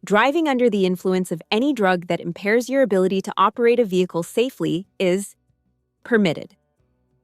Driving under the influence of any drug that impairs your ability to operate a vehicle safely is permitted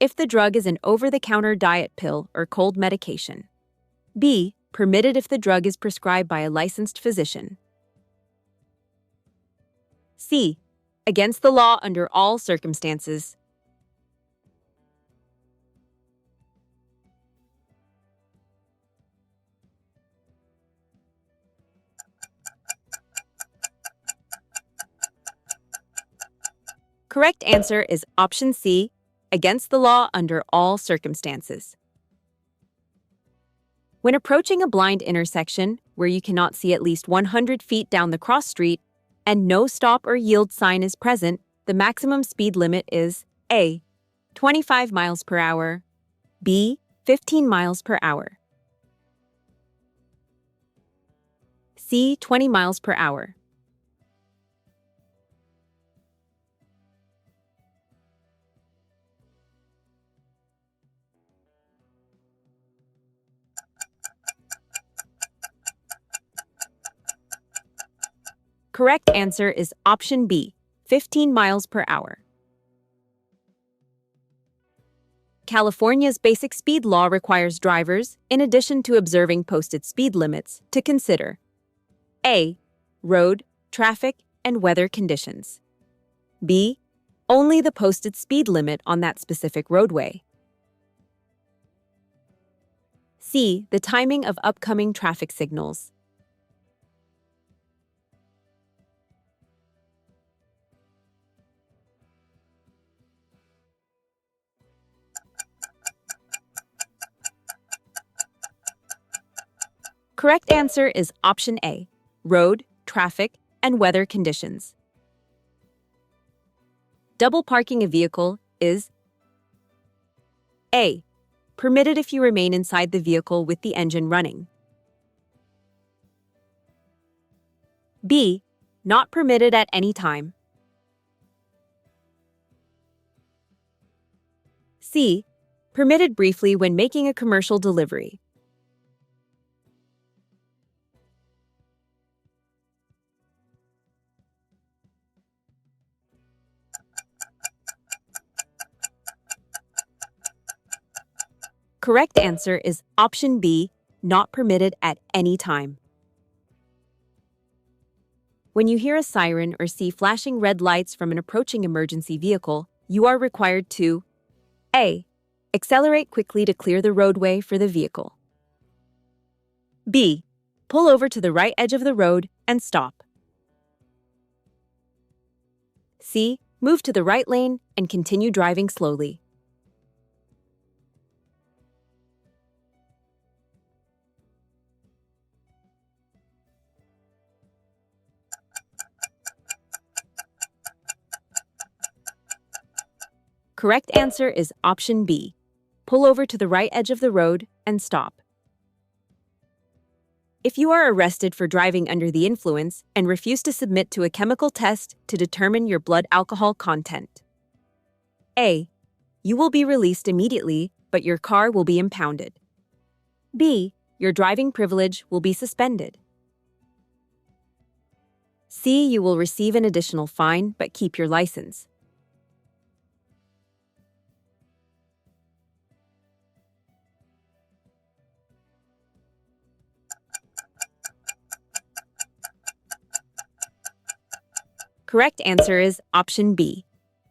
if the drug is an over-the-counter diet pill or cold medication. B. Permitted if the drug is prescribed by a licensed physician. C. Against the law under all circumstances. Correct answer is option C, against the law under all circumstances. When approaching a blind intersection where you cannot see at least 100 feet down the cross street and no stop or yield sign is present, the maximum speed limit is A. 25 miles per hour, B. 15 miles per hour, C. 20 miles per hour. Correct answer is option B, 15 miles per hour. California's basic speed law requires drivers, in addition to observing posted speed limits, to consider A. Road, traffic, and weather conditions. B. Only the posted speed limit on that specific roadway. C. The timing of upcoming traffic signals. Correct answer is option A, road, traffic, and weather conditions. Double parking a vehicle is A. Permitted if you remain inside the vehicle with the engine running. B. Not permitted at any time. C. Permitted briefly when making a commercial delivery. Correct answer is option B, not permitted at any time. When you hear a siren or see flashing red lights from an approaching emergency vehicle, you are required to A. Accelerate quickly to clear the roadway for the vehicle. B. Pull over to the right edge of the road and stop. C. Move to the right lane and continue driving slowly. Correct answer is option B. Pull over to the right edge of the road and stop. If you are arrested for driving under the influence and refuse to submit to a chemical test to determine your blood alcohol content. A. You will be released immediately, but your car will be impounded. B. Your driving privilege will be suspended. C. You will receive an additional fine, but keep your license. Correct answer is option B.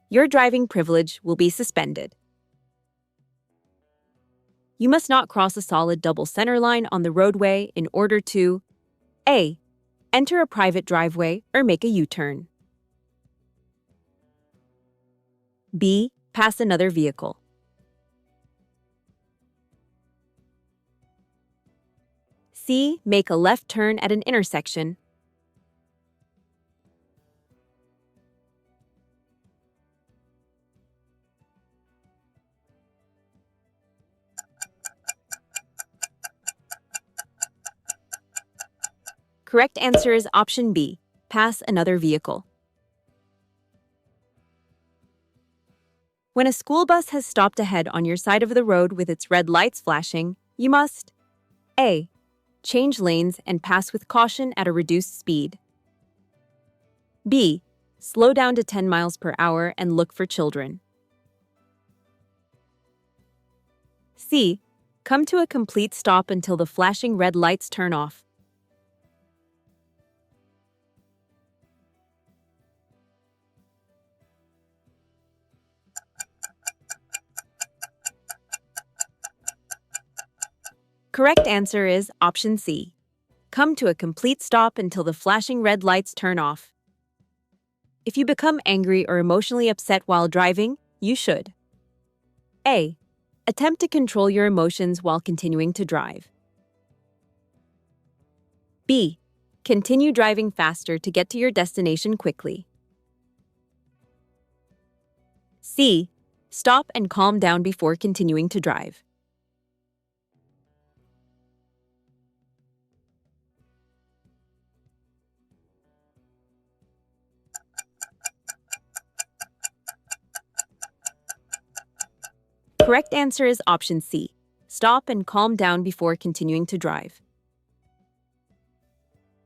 Your driving privilege will be suspended. You must not cross a solid double center line on the roadway in order to A. Enter a private driveway or make a U-turn. B. Pass another vehicle. C. Make a left turn at an intersection. Correct answer is option B, pass another vehicle. When a school bus has stopped ahead on your side of the road with its red lights flashing, you must A. Change lanes and pass with caution at a reduced speed. B. Slow down to 10 miles per hour and look for children. C. Come to a complete stop until the flashing red lights turn off. Correct answer is option C. Come to a complete stop until the flashing red lights turn off. If you become angry or emotionally upset while driving, you should A. Attempt to control your emotions while continuing to drive. B. Continue driving faster to get to your destination quickly. C. Stop and calm down before continuing to drive. Correct answer is option C. Stop and calm down before continuing to drive.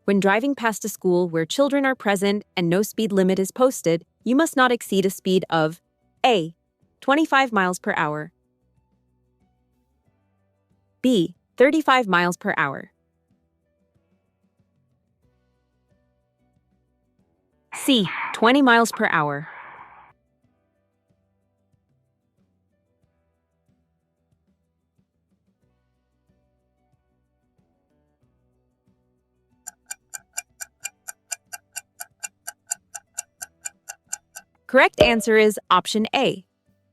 When driving past a school where children are present and no speed limit is posted, you must not exceed a speed of A. 25 miles per hour. B. 35 miles per hour. C. 20 miles per hour. Correct answer is option A.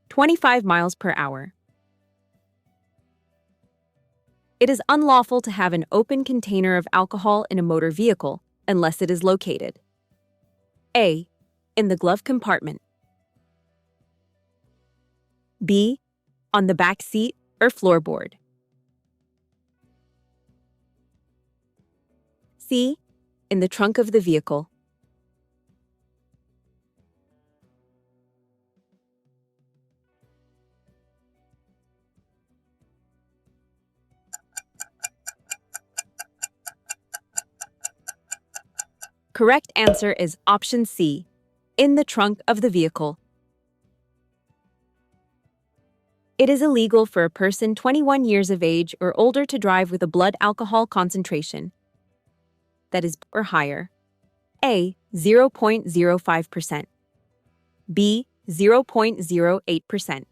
25 miles per hour. It is unlawful to have an open container of alcohol in a motor vehicle unless it is located A. In the glove compartment. B. On the back seat or floorboard. C. In the trunk of the vehicle. Correct answer is option C. In the trunk of the vehicle. It is illegal for a person 21 years of age or older to drive with a blood alcohol concentration that is or higher. A. 0.05%. B. 0.08%.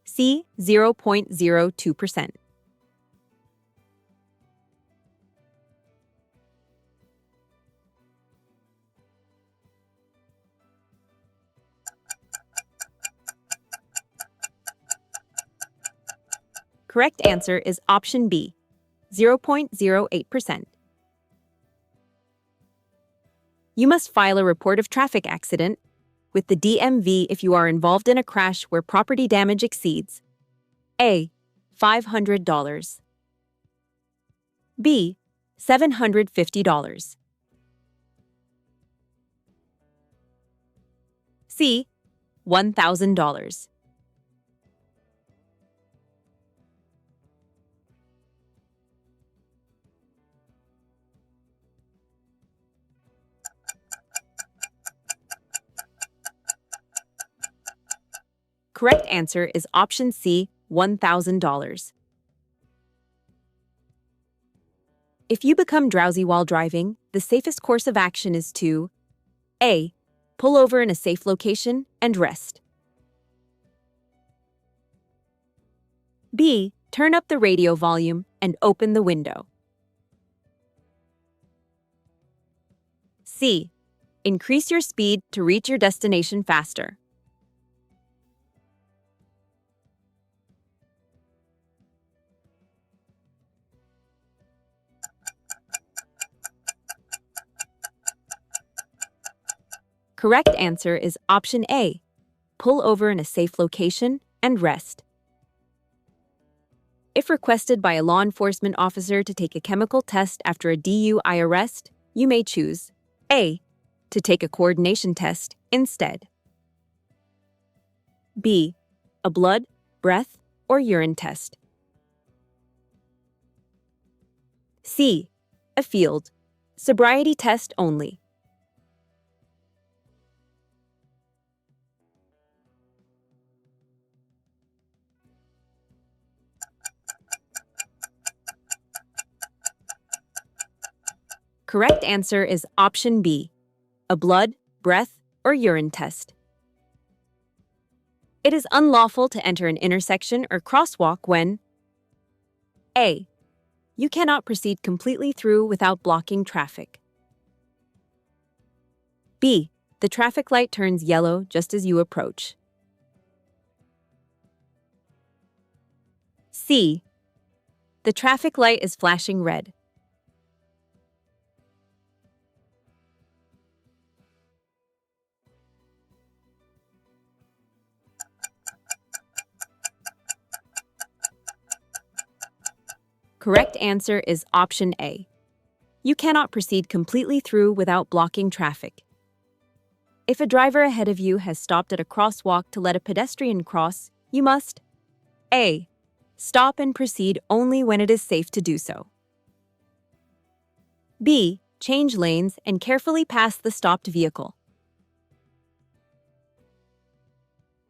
C. 0.02%. Correct answer is option B, 0.08%. You must file a report of traffic accident with the DMV if you are involved in a crash where property damage exceeds A. $500. B. $750. C. $1,000. Correct answer is option C, $1,000. If you become drowsy while driving, the safest course of action is to A. Pull over in a safe location and rest. B. Turn up the radio volume and open the window. C. Increase your speed to reach your destination faster. Correct answer is option A. Pull over in a safe location and rest. If requested by a law enforcement officer to take a chemical test after a DUI arrest, you may choose A. To take a coordination test instead. B. A blood, breath, or urine test. C. A field, Sobriety test only. Correct answer is option B, a blood, breath, or urine test. It is unlawful to enter an intersection or crosswalk when A. You cannot proceed completely through without blocking traffic. B. The traffic light turns yellow just as you approach. C. The traffic light is flashing red. Correct answer is option A. You cannot proceed completely through without blocking traffic. If a driver ahead of you has stopped at a crosswalk to let a pedestrian cross, you must A. Stop and proceed only when it is safe to do so. B. Change lanes and carefully pass the stopped vehicle.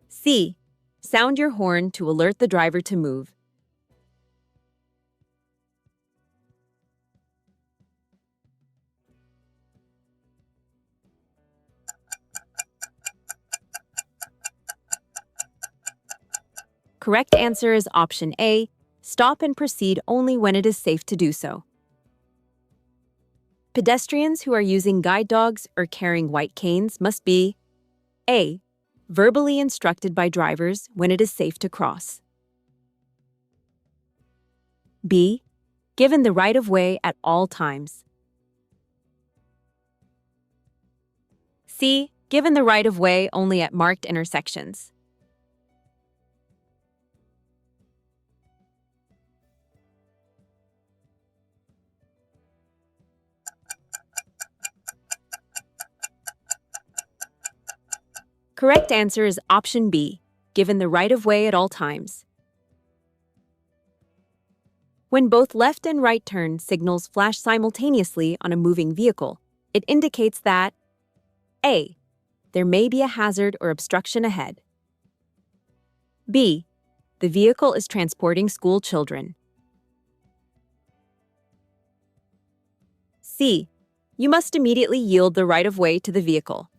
C. Sound your horn to alert the driver to move. Correct answer is option A. Stop and proceed only when it is safe to do so. Pedestrians who are using guide dogs or carrying white canes must be A. Verbally instructed by drivers when it is safe to cross. B. Given the right-of-way at all times. C. Given the right-of-way only at marked intersections. Correct answer is option B, given the right-of-way at all times. When both left and right turn signals flash simultaneously on a moving vehicle, it indicates that A. There may be a hazard or obstruction ahead. B. The vehicle is transporting school children. C. You must immediately yield the right-of-way to the vehicle.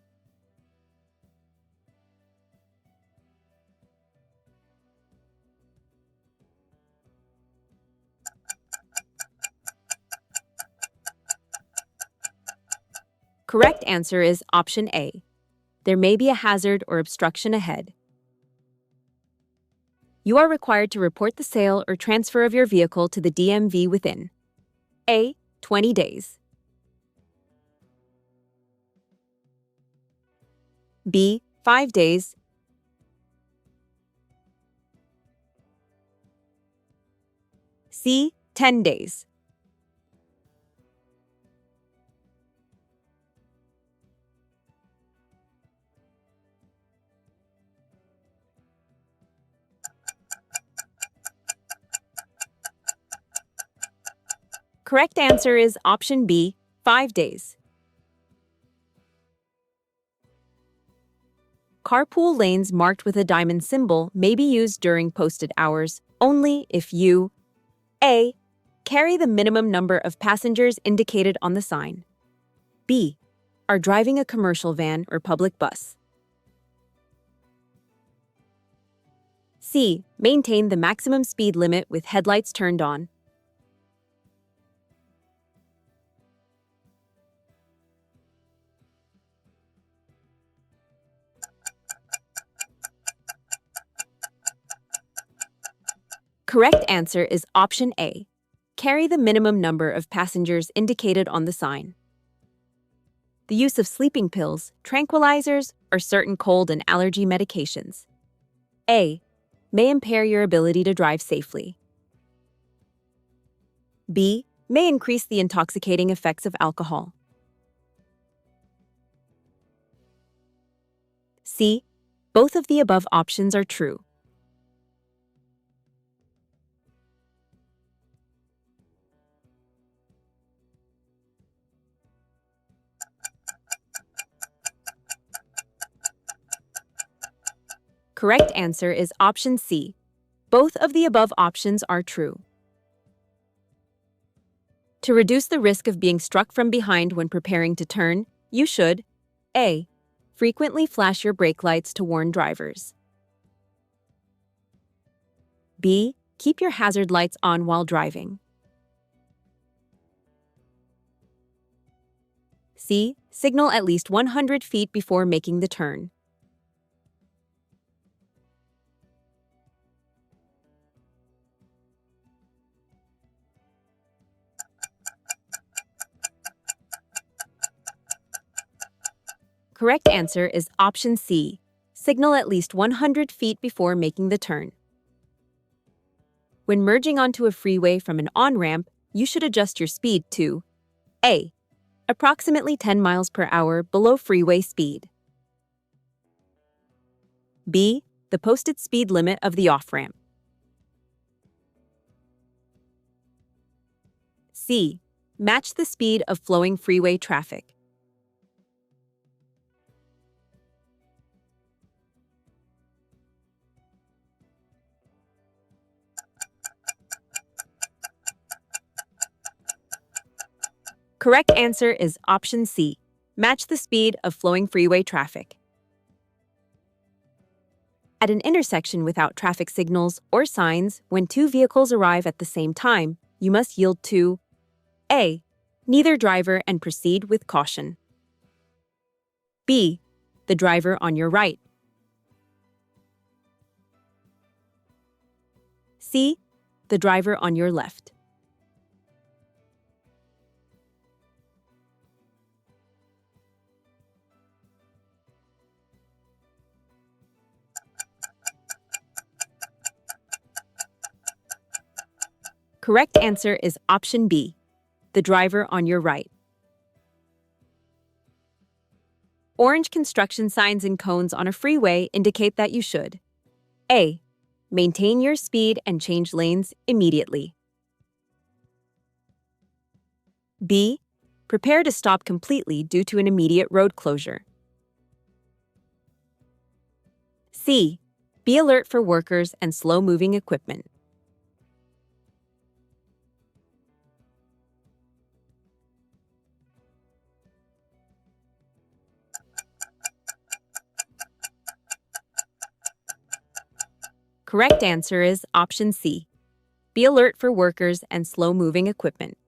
Correct answer is option A. There may be a hazard or obstruction ahead. You are required to report the sale or transfer of your vehicle to the DMV within A. 20 days. B. 5 days. C. 10 days. Correct answer is option B, 5 days. Carpool lanes marked with a diamond symbol may be used during posted hours only if you A. Carry the minimum number of passengers indicated on the sign. B. Are driving a commercial van or public bus. C. Maintain the maximum speed limit with headlights turned on. Correct answer is option A. Carry the minimum number of passengers indicated on the sign. The use of sleeping pills, tranquilizers, or certain cold and allergy medications. A. May impair your ability to drive safely. B. May increase the intoxicating effects of alcohol. C. Both of the above options are true. Correct answer is option C. Both of the above options are true. To reduce the risk of being struck from behind when preparing to turn, you should A. Frequently flash your brake lights to warn drivers. B. Keep your hazard lights on while driving. C. Signal at least 100 feet before making the turn. Correct answer is option C. Signal at least 100 feet before making the turn. When merging onto a freeway from an on-ramp, you should adjust your speed to A. Approximately 10 miles per hour below freeway speed. B. The posted speed limit of the off-ramp. C. Match the speed of flowing freeway traffic. Correct answer is option C. Match the speed of flowing freeway traffic. At an intersection without traffic signals or signs, when two vehicles arrive at the same time, you must yield to A. Neither driver and proceed with caution. B. The driver on your right. C. The driver on your left. Correct answer is option B. The driver on your right. Orange construction signs and cones on a freeway indicate that you should A. Maintain your speed and change lanes immediately. B. Prepare to stop completely due to an immediate road closure. C. Be alert for workers and slow-moving equipment. Correct answer is option C. Be alert for workers and slow-moving equipment.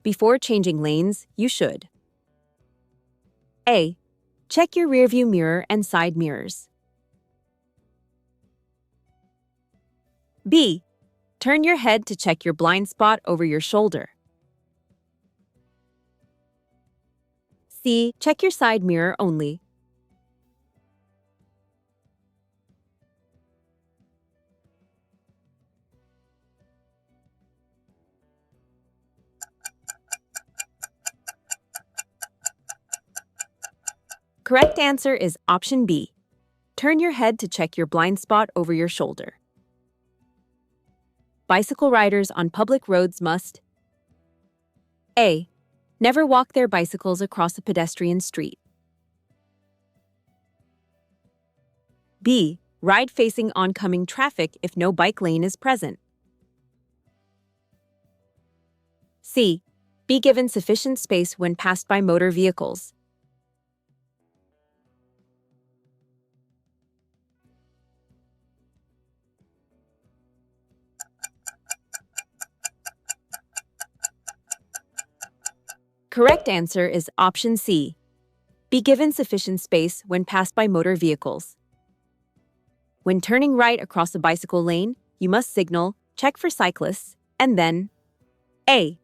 Before changing lanes, you should A. Check your rearview mirror and side mirrors. B. Turn your head to check your blind spot over your shoulder. C. Check your side mirror only. Correct answer is option B. Turn your head to check your blind spot over your shoulder. Bicycle riders on public roads must A. Never walk their bicycles across a pedestrian street. B. Ride facing oncoming traffic if no bike lane is present. C. Be given sufficient space when passed by motor vehicles. Correct answer is option C. Be given sufficient space when passed by motor vehicles. When turning right across a bicycle lane, you must signal, check for cyclists, and then A.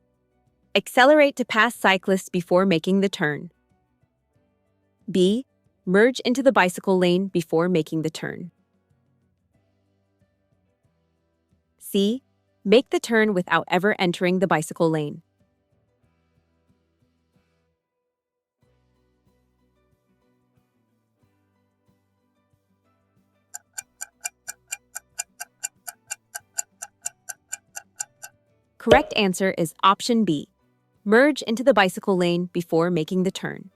Accelerate to pass cyclists before making the turn. B. Merge into the bicycle lane before making the turn. C. Make the turn without ever entering the bicycle lane. Correct answer is option B. Merge into the bicycle lane before making the turn.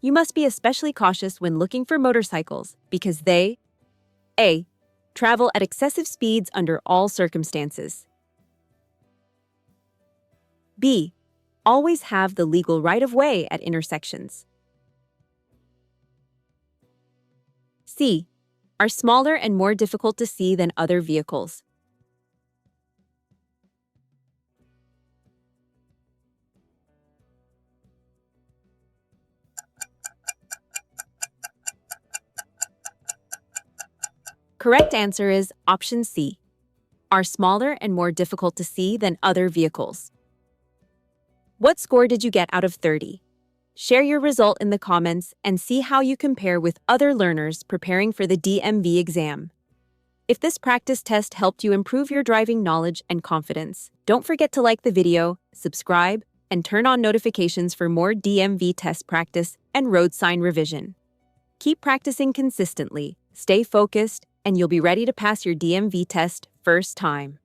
You must be especially cautious when looking for motorcycles because they A. Travel at excessive speeds under all circumstances. B. Always have the legal right-of-way at intersections. C. Are smaller and more difficult to see than other vehicles. Correct answer is option C. Are smaller and more difficult to see than other vehicles. What score did you get out of 30? Share your result in the comments and see how you compare with other learners preparing for the DMV exam. If this practice test helped you improve your driving knowledge and confidence, don't forget to like the video, subscribe, and turn on notifications for more DMV test practice and road sign revision. Keep practicing consistently, stay focused, and you'll be ready to pass your DMV test first time.